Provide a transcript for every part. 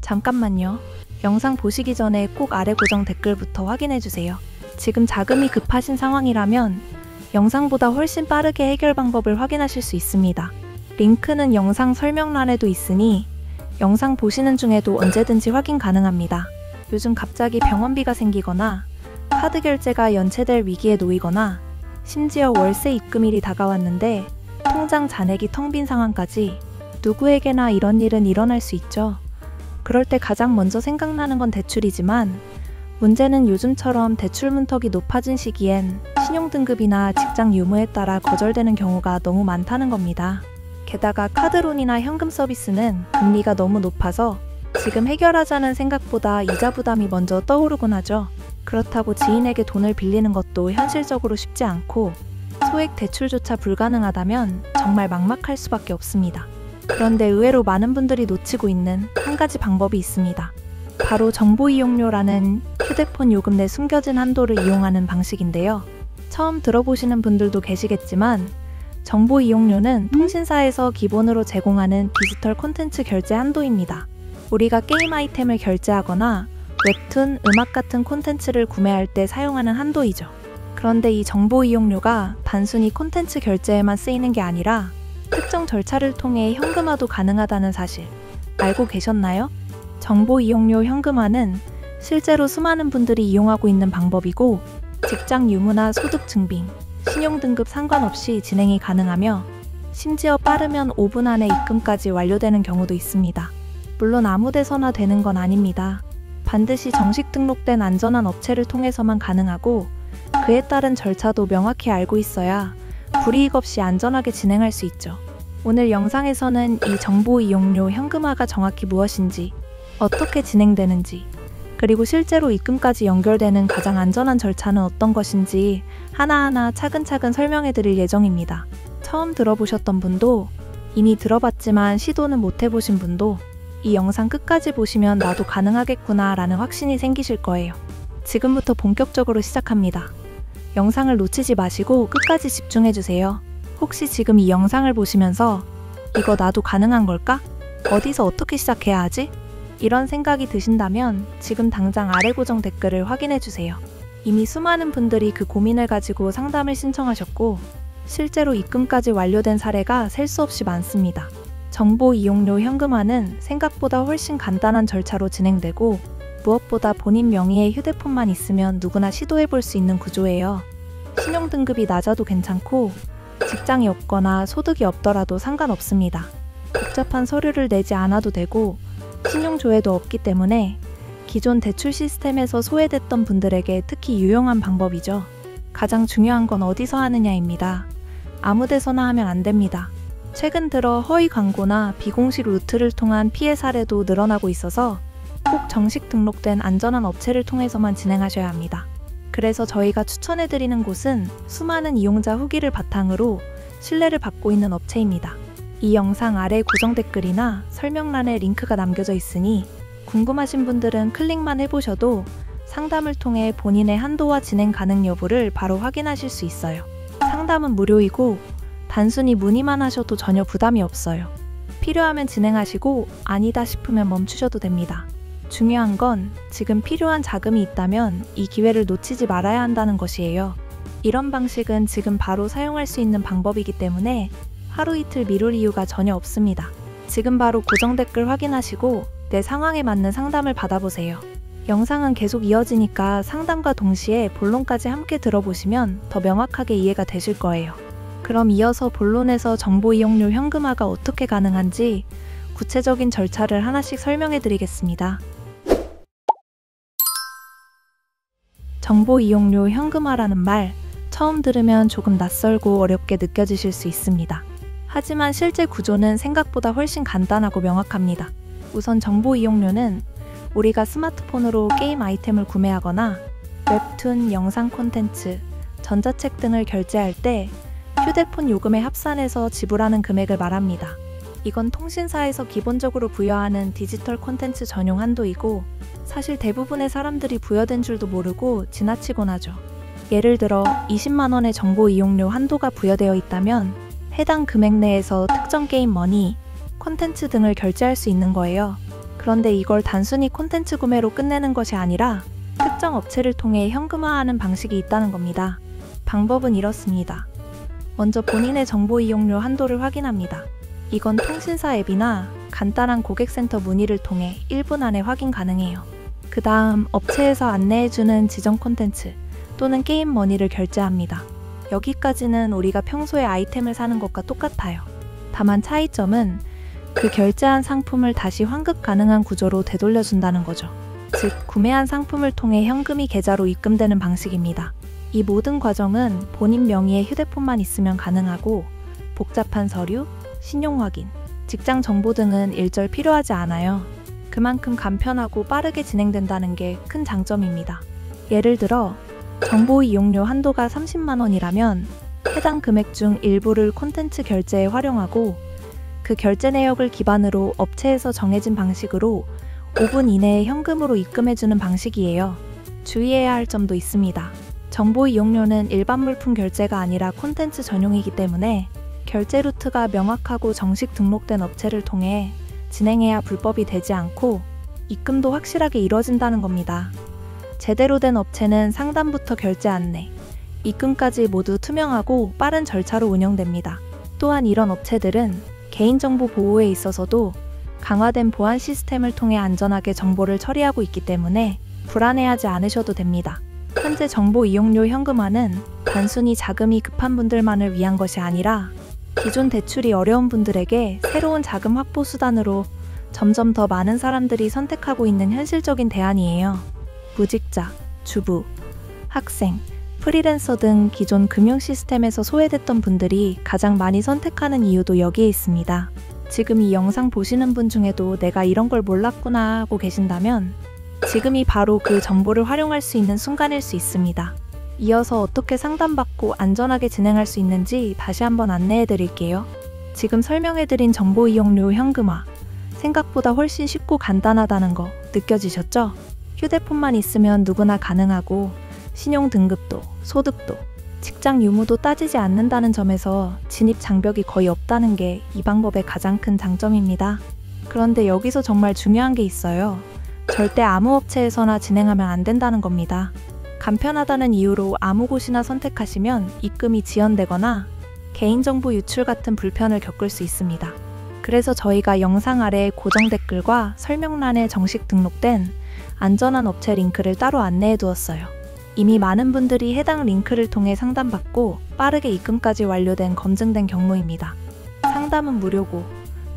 잠깐만요. 영상 보시기 전에 꼭 아래 고정 댓글부터 확인해주세요. 지금 자금이 급하신 상황이라면 영상보다 훨씬 빠르게 해결 방법을 확인하실 수 있습니다. 링크는 영상 설명란에도 있으니 영상 보시는 중에도 언제든지 확인 가능합니다. 요즘 갑자기 병원비가 생기거나 카드 결제가 연체될 위기에 놓이거나 심지어 월세 입금일이 다가왔는데 통장 잔액이 텅 빈 상황까지 누구에게나 이런 일은 일어날 수 있죠. 그럴 때 가장 먼저 생각나는 건 대출이지만 문제는 요즘처럼 대출 문턱이 높아진 시기엔 신용등급이나 직장 유무에 따라 거절되는 경우가 너무 많다는 겁니다. 게다가 카드론이나 현금 서비스는 금리가 너무 높아서 지금 해결하자는 생각보다 이자 부담이 먼저 떠오르곤 하죠. 그렇다고 지인에게 돈을 빌리는 것도 현실적으로 쉽지 않고 소액 대출조차 불가능하다면 정말 막막할 수밖에 없습니다. 그런데 의외로 많은 분들이 놓치고 있는 한 가지 방법이 있습니다. 바로 정보 이용료라는 휴대폰 요금 내 숨겨진 한도를 이용하는 방식인데요. 처음 들어보시는 분들도 계시겠지만 정보 이용료는 통신사에서 기본으로 제공하는 디지털 콘텐츠 결제 한도입니다. 우리가 게임 아이템을 결제하거나 웹툰, 음악 같은 콘텐츠를 구매할 때 사용하는 한도이죠. 그런데 이 정보 이용료가 단순히 콘텐츠 결제에만 쓰이는 게 아니라 특정 절차를 통해 현금화도 가능하다는 사실 알고 계셨나요? 정보 이용료 현금화는 실제로 수많은 분들이 이용하고 있는 방법이고 직장 유무나 소득 증빙, 신용등급 상관없이 진행이 가능하며 심지어 빠르면 5분 안에 입금까지 완료되는 경우도 있습니다. 물론 아무 데서나 되는 건 아닙니다. 반드시 정식 등록된 안전한 업체를 통해서만 가능하고 그에 따른 절차도 명확히 알고 있어야 불이익 없이 안전하게 진행할 수 있죠. 오늘 영상에서는 이 정보 이용료 현금화가 정확히 무엇인지, 어떻게 진행되는지, 그리고 실제로 입금까지 연결되는 가장 안전한 절차는 어떤 것인지 하나하나 차근차근 설명해 드릴 예정입니다. 처음 들어보셨던 분도, 이미 들어봤지만 시도는 못 해보신 분도 이 영상 끝까지 보시면 나도 가능하겠구나 라는 확신이 생기실 거예요. 지금부터 본격적으로 시작합니다. 영상을 놓치지 마시고 끝까지 집중해주세요. 혹시 지금 이 영상을 보시면서 이거 나도 가능한 걸까? 어디서 어떻게 시작해야 하지? 이런 생각이 드신다면 지금 당장 아래 고정 댓글을 확인해주세요. 이미 수많은 분들이 그 고민을 가지고 상담을 신청하셨고 실제로 입금까지 완료된 사례가 셀 수 없이 많습니다. 정보 이용료 현금화는 생각보다 훨씬 간단한 절차로 진행되고 무엇보다 본인 명의의 휴대폰만 있으면 누구나 시도해볼 수 있는 구조예요. 신용등급이 낮아도 괜찮고 직장이 없거나 소득이 없더라도 상관없습니다. 복잡한 서류를 내지 않아도 되고 신용조회도 없기 때문에 기존 대출 시스템에서 소외됐던 분들에게 특히 유용한 방법이죠. 가장 중요한 건 어디서 하느냐입니다. 아무 데서나 하면 안 됩니다. 최근 들어 허위 광고나 비공식 루트를 통한 피해 사례도 늘어나고 있어서 꼭 정식 등록된 안전한 업체를 통해서만 진행하셔야 합니다. 그래서 저희가 추천해드리는 곳은 수많은 이용자 후기를 바탕으로 신뢰를 받고 있는 업체입니다. 이 영상 아래 고정 댓글이나 설명란에 링크가 남겨져 있으니 궁금하신 분들은 클릭만 해보셔도 상담을 통해 본인의 한도와 진행 가능 여부를 바로 확인하실 수 있어요. 상담은 무료이고 단순히 문의만 하셔도 전혀 부담이 없어요. 필요하면 진행하시고 아니다 싶으면 멈추셔도 됩니다. 중요한 건 지금 필요한 자금이 있다면 이 기회를 놓치지 말아야 한다는 것이에요. 이런 방식은 지금 바로 사용할 수 있는 방법이기 때문에 하루 이틀 미룰 이유가 전혀 없습니다. 지금 바로 고정 댓글 확인하시고 내 상황에 맞는 상담을 받아보세요. 영상은 계속 이어지니까 상담과 동시에 본론까지 함께 들어보시면 더 명확하게 이해가 되실 거예요. 그럼 이어서 본론에서 정보 이용료 현금화가 어떻게 가능한지 구체적인 절차를 하나씩 설명해 드리겠습니다. 정보 이용료 현금화라는 말, 처음 들으면 조금 낯설고 어렵게 느껴지실 수 있습니다. 하지만 실제 구조는 생각보다 훨씬 간단하고 명확합니다. 우선 정보 이용료는 우리가 스마트폰으로 게임 아이템을 구매하거나 웹툰, 영상 콘텐츠, 전자책 등을 결제할 때 휴대폰 요금에 합산해서 지불하는 금액을 말합니다. 이건 통신사에서 기본적으로 부여하는 디지털 콘텐츠 전용 한도이고 사실 대부분의 사람들이 부여된 줄도 모르고 지나치곤 하죠. 예를 들어 20만 원의 정보 이용료 한도가 부여되어 있다면 해당 금액 내에서 특정 게임 머니, 콘텐츠 등을 결제할 수 있는 거예요. 그런데 이걸 단순히 콘텐츠 구매로 끝내는 것이 아니라 특정 업체를 통해 현금화하는 방식이 있다는 겁니다. 방법은 이렇습니다. 먼저 본인의 정보 이용료 한도를 확인합니다. 이건 통신사 앱이나 간단한 고객센터 문의를 통해 1분 안에 확인 가능해요. 그 다음 업체에서 안내해주는 지정 콘텐츠 또는 게임 머니를 결제합니다. 여기까지는 우리가 평소에 아이템을 사는 것과 똑같아요. 다만 차이점은 그 결제한 상품을 다시 환급 가능한 구조로 되돌려준다는 거죠. 즉, 구매한 상품을 통해 현금이 계좌로 입금되는 방식입니다. 이 모든 과정은 본인 명의의 휴대폰만 있으면 가능하고 복잡한 서류, 신용 확인, 직장 정보 등은 일절 필요하지 않아요. 그만큼 간편하고 빠르게 진행된다는 게 큰 장점입니다. 예를 들어 정보 이용료 한도가 30만 원이라면 해당 금액 중 일부를 콘텐츠 결제에 활용하고 그 결제 내역을 기반으로 업체에서 정해진 방식으로 5분 이내에 현금으로 입금해주는 방식이에요. 주의해야 할 점도 있습니다. 정보 이용료는 일반 물품 결제가 아니라 콘텐츠 전용이기 때문에 결제 루트가 명확하고 정식 등록된 업체를 통해 진행해야 불법이 되지 않고 입금도 확실하게 이뤄진다는 겁니다. 제대로 된 업체는 상담부터 결제 안내, 입금까지 모두 투명하고 빠른 절차로 운영됩니다. 또한 이런 업체들은 개인정보 보호에 있어서도 강화된 보안 시스템을 통해 안전하게 정보를 처리하고 있기 때문에 불안해하지 않으셔도 됩니다. 현재 정보 이용료 현금화는 단순히 자금이 급한 분들만을 위한 것이 아니라 기존 대출이 어려운 분들에게 새로운 자금 확보 수단으로 점점 더 많은 사람들이 선택하고 있는 현실적인 대안이에요. 무직자, 주부, 학생, 프리랜서 등 기존 금융 시스템에서 소외됐던 분들이 가장 많이 선택하는 이유도 여기에 있습니다. 지금 이 영상 보시는 분 중에도 내가 이런 걸 몰랐구나 하고 계신다면 지금이 바로 그 정보를 활용할 수 있는 순간일 수 있습니다. 이어서 어떻게 상담받고 안전하게 진행할 수 있는지 다시 한번 안내해 드릴게요. 지금 설명해드린 정보 이용료 현금화, 생각보다 훨씬 쉽고 간단하다는 거 느껴지셨죠? 휴대폰만 있으면 누구나 가능하고 신용 등급도, 소득도, 직장 유무도 따지지 않는다는 점에서 진입 장벽이 거의 없다는 게 이 방법의 가장 큰 장점입니다. 그런데 여기서 정말 중요한 게 있어요. 절대 아무 업체에서나 진행하면 안 된다는 겁니다. 간편하다는 이유로 아무 곳이나 선택하시면 입금이 지연되거나 개인정보 유출 같은 불편을 겪을 수 있습니다. 그래서 저희가 영상 아래 고정 댓글과 설명란에 정식 등록된 안전한 업체 링크를 따로 안내해 두었어요. 이미 많은 분들이 해당 링크를 통해 상담받고 빠르게 입금까지 완료된 검증된 경로입니다. 상담은 무료고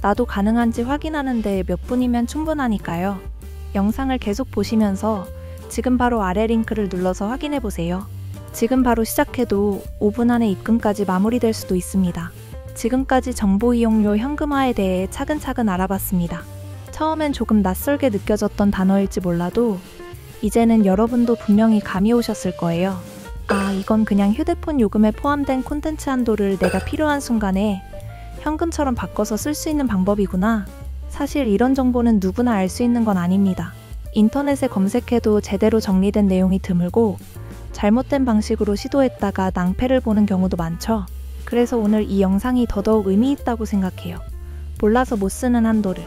나도 가능한지 확인하는데 몇 분이면 충분하니까요. 영상을 계속 보시면서 지금 바로 아래 링크를 눌러서 확인해 보세요. 지금 바로 시작해도 5분 안에 입금까지 마무리될 수도 있습니다. 지금까지 정보 이용료 현금화에 대해 차근차근 알아봤습니다. 처음엔 조금 낯설게 느껴졌던 단어일지 몰라도 이제는 여러분도 분명히 감이 오셨을 거예요. 아, 이건 그냥 휴대폰 요금에 포함된 콘텐츠 한도를 내가 필요한 순간에 현금처럼 바꿔서 쓸 수 있는 방법이구나. 사실 이런 정보는 누구나 알 수 있는 건 아닙니다. 인터넷에 검색해도 제대로 정리된 내용이 드물고 잘못된 방식으로 시도했다가 낭패를 보는 경우도 많죠. 그래서 오늘 이 영상이 더더욱 의미 있다고 생각해요. 몰라서 못 쓰는 한도를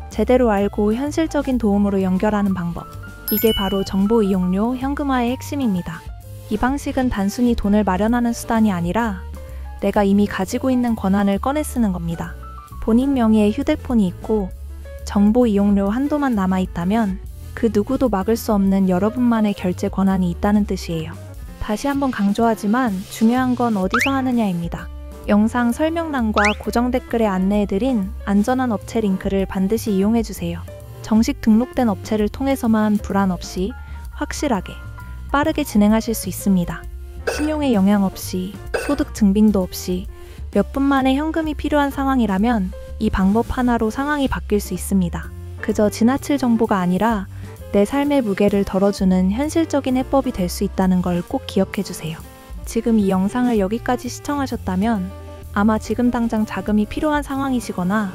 제대로 알고 현실적인 도움으로 연결하는 방법. 이게 바로 정보 이용료 현금화의 핵심입니다. 이 방식은 단순히 돈을 마련하는 수단이 아니라 내가 이미 가지고 있는 권한을 꺼내 쓰는 겁니다. 본인 명의의 휴대폰이 있고 정보 이용료 한도만 남아있다면 그 누구도 막을 수 없는 여러분만의 결제 권한이 있다는 뜻이에요. 다시 한번 강조하지만 중요한 건 어디서 하느냐입니다. 영상 설명란과 고정 댓글에 안내해드린 안전한 업체 링크를 반드시 이용해주세요. 정식 등록된 업체를 통해서만 불안 없이 확실하게 빠르게 진행하실 수 있습니다. 신용에 영향 없이 소득 증빙도 없이 몇 분 만에 현금이 필요한 상황이라면 이 방법 하나로 상황이 바뀔 수 있습니다. 그저 지나칠 정보가 아니라 내 삶의 무게를 덜어주는 현실적인 해법이 될 수 있다는 걸 꼭 기억해주세요. 지금 이 영상을 여기까지 시청하셨다면 아마 지금 당장 자금이 필요한 상황이시거나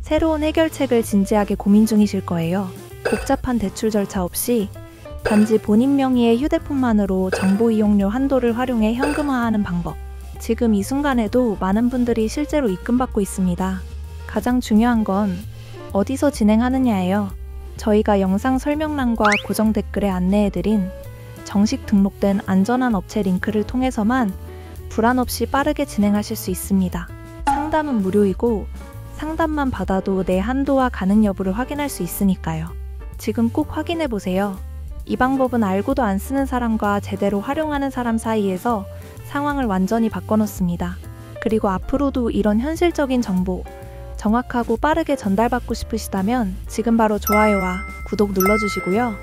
새로운 해결책을 진지하게 고민 중이실 거예요. 복잡한 대출 절차 없이 단지 본인 명의의 휴대폰만으로 정보 이용료 한도를 활용해 현금화하는 방법. 지금 이 순간에도 많은 분들이 실제로 입금받고 있습니다. 가장 중요한 건 어디서 진행하느냐예요. 저희가 영상 설명란과 고정 댓글에 안내해드린 정식 등록된 안전한 업체 링크를 통해서만 불안 없이 빠르게 진행하실 수 있습니다. 상담은 무료이고 상담만 받아도 내 한도와 가능 여부를 확인할 수 있으니까요. 지금 꼭 확인해보세요. 이 방법은 알고도 안 쓰는 사람과 제대로 활용하는 사람 사이에서 상황을 완전히 바꿔놓습니다. 그리고 앞으로도 이런 현실적인 정보 정확하고 빠르게 전달받고 싶으시다면 지금 바로 좋아요와 구독 눌러주시고요.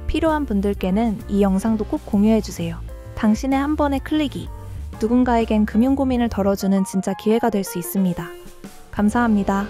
필요한 분들께는 이 영상도 꼭 공유해주세요. 당신의 한 번의 클릭이 누군가에겐 금융 고민을 덜어주는 진짜 기회가 될 수 있습니다. 감사합니다.